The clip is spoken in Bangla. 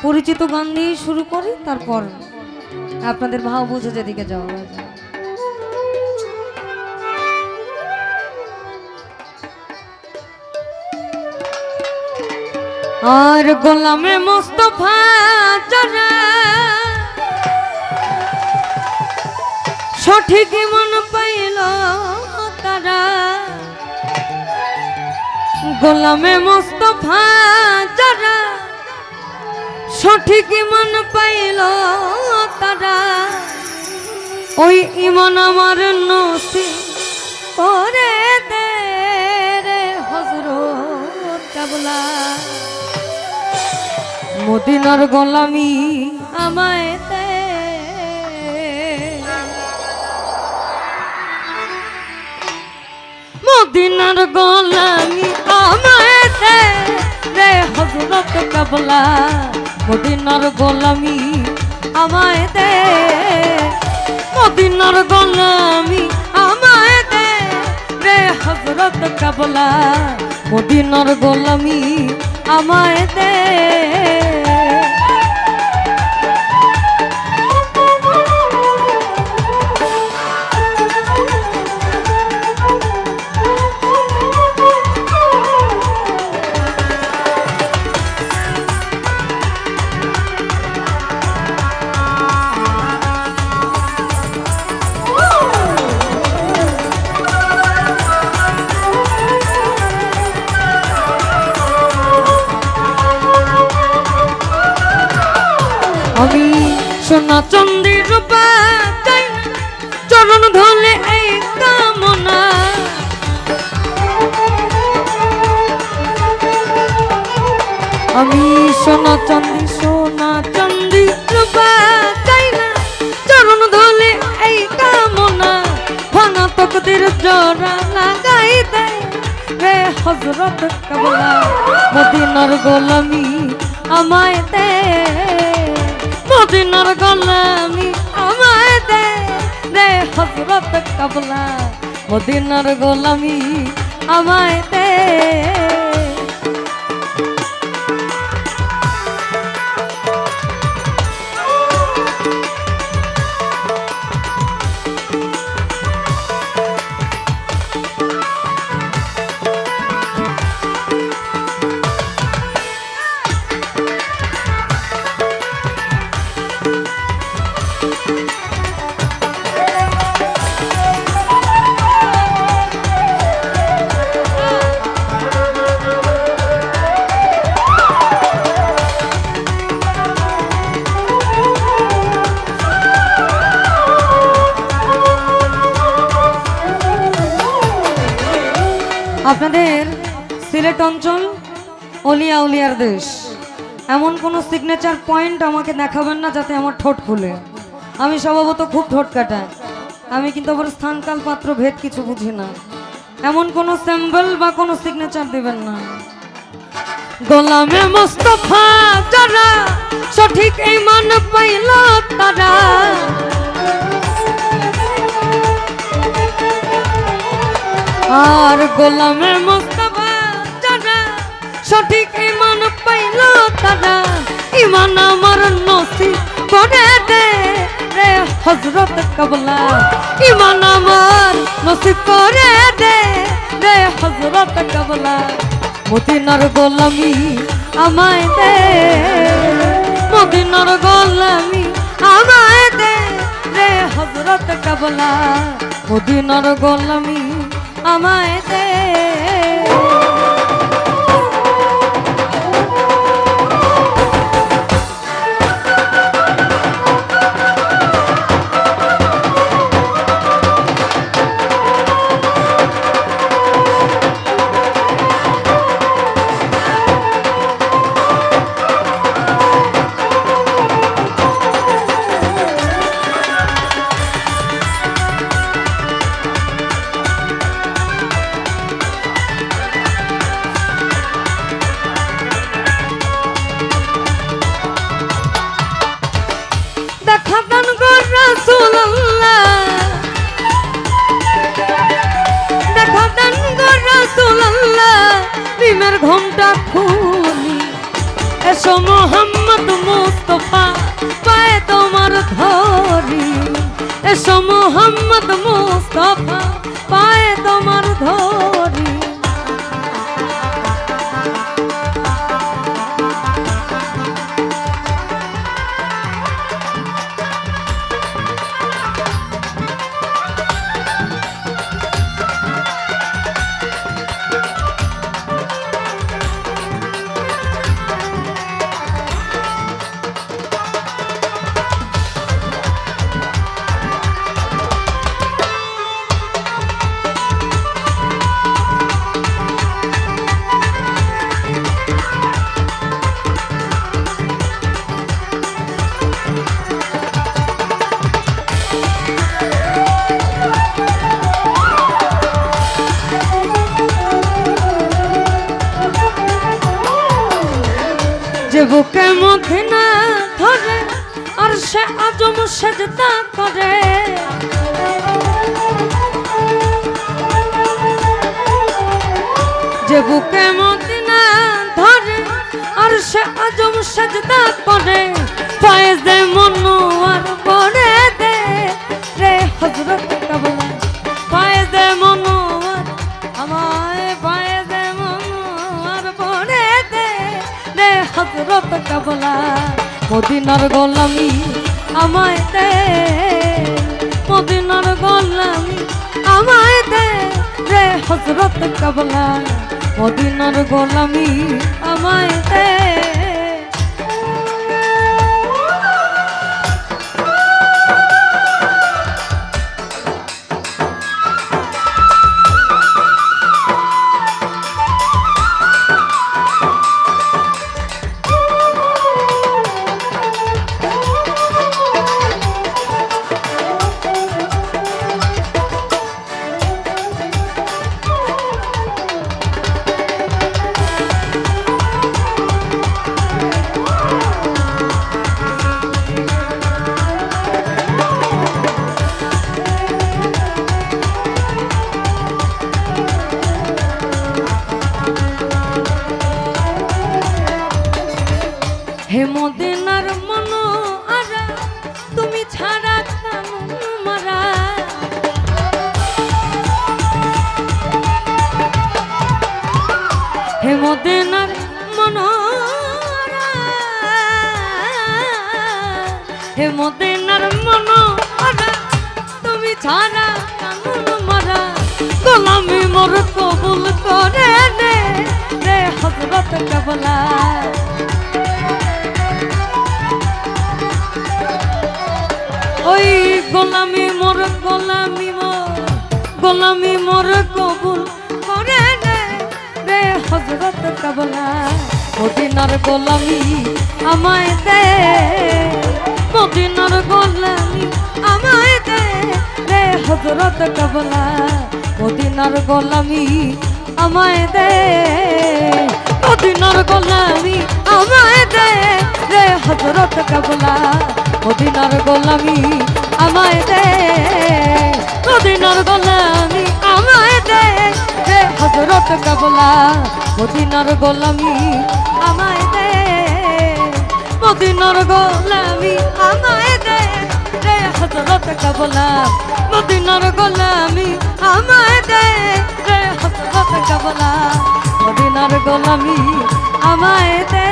পরিচিত গান দিয়ে শুরু করি, তারপর আপনাদের ভাব বুঝে যেদিকে যাওয়া যায়। আর গোলামে মোস্তফা যারা সঠিক মন পাইল তারা, গোলামে মোস্তফা যারা সঠিক মন পাইল তারা, ওই ইমান আমার নসিব করে দে রে হযরত কেবলা। মদিনার গোলামি আমায় দে, মদিনার গোলামি আমায় দে রে হযরত কেবলা। মদিনার গোলামি আমায় দে, মদিনার গোলামি আমায় দে রে হযরত কেবলা। মদিনার গোলামি আমায় দে। আমি সোনা চন্দ্রী রূপা চাই না, চরণ ধরে এই কামনা। আমি সোনা চাঁদি রূপা চাই না, চরণ ধরে এই কামনা। ভাঙা তকদির জোড়া লাগাই দেয় রে হযরত কেবলা। মদিনার গোলামি আমায় দে, মদিনার গোলামি আমায় দে রে হযরত কেবলা। মদিনার গোলামি আমায় দে। আপনাদের সিলেট অঞ্চল অলিয়া উলিয়ার দেশ, এমন কোনো সিগনেচার পয়েন্ট আমাকে দেখাবেন না যাতে আমার ঠোঁট খুলে। আমি স্বভাবত খুব ঠোঁট কাটাই, আমি কিন্তু আবার স্থানকাল পাত্র ভেদ কিছু বুঝি না। এমন কোনো সিম্বল বা কোনো সিগনেচার দিবেন না। গোলামে মোস্তফা যারা সঠিক ঈমান পাইল তারা, আর গোলামে মোস্তফা যারা সঠিক ঈমান পাইল তারা, ঈমান আমার নসিব করে দে রে হযরত কেবলা। ঈমান আমার নসিব করে দে রে হযরত কেবলা। মদিনার গোলামি আমায় দে, মদিনার গোলামি আমায় দে রে হযরত কেবলা। মদিনার গোলামি আমায় দে। মোহাম্মদ মুস্তাফা পায়ে তোমার ধরি যে বুকে মদিনা ধরে আর সে আজম সেজদা করে যে বুকে মদিনা ধরে আর সে আজম সেজদা করে ফয়েজে মনোয়ার পড়ে দে রে হযরত কাবলা ফয়েজে মনোয়ার আমায় ফয়েজে মনোয়ার পড়ে দে রে হযরত কাবলা মদিনার গোলামি আমায় দে মদিনার গোলামি আমায় দে রে হযরত কাবলা মদিনার গোলামি আমায় দে হে মদিনার মনোয়ারা তুমি ছাড়া কানুন মারা হে মদিনার মনোয়ারা হে মদিনার মনোয়ারা তুমি ছাড়া কানুন মারা গোলামি মোর কবুল করে নে রে হযরত কাবলা ওই গোলামি মোর কবুল করে নে রে হযরত কাবলা মদিনার গোলামি আমায় দে মদিনার গোলামি আমায় দে রে হযরত কাবলা মদিনার গোলামি আমায় দে মদিনার গোলামি আমায় দে রে হযরত কাবলা মদিনার গোলামি আমায় দে মদিনার গোলামি আমায় দে রে হযরত কাবলা মদিনার গোলামি আমায় দে মদিনার গোলামি আমায় দে রে হযরত কাবলা মদিনার গোলামি আমায় দে রে হযরত কাবলা মদিনার গোলামি আমায় দে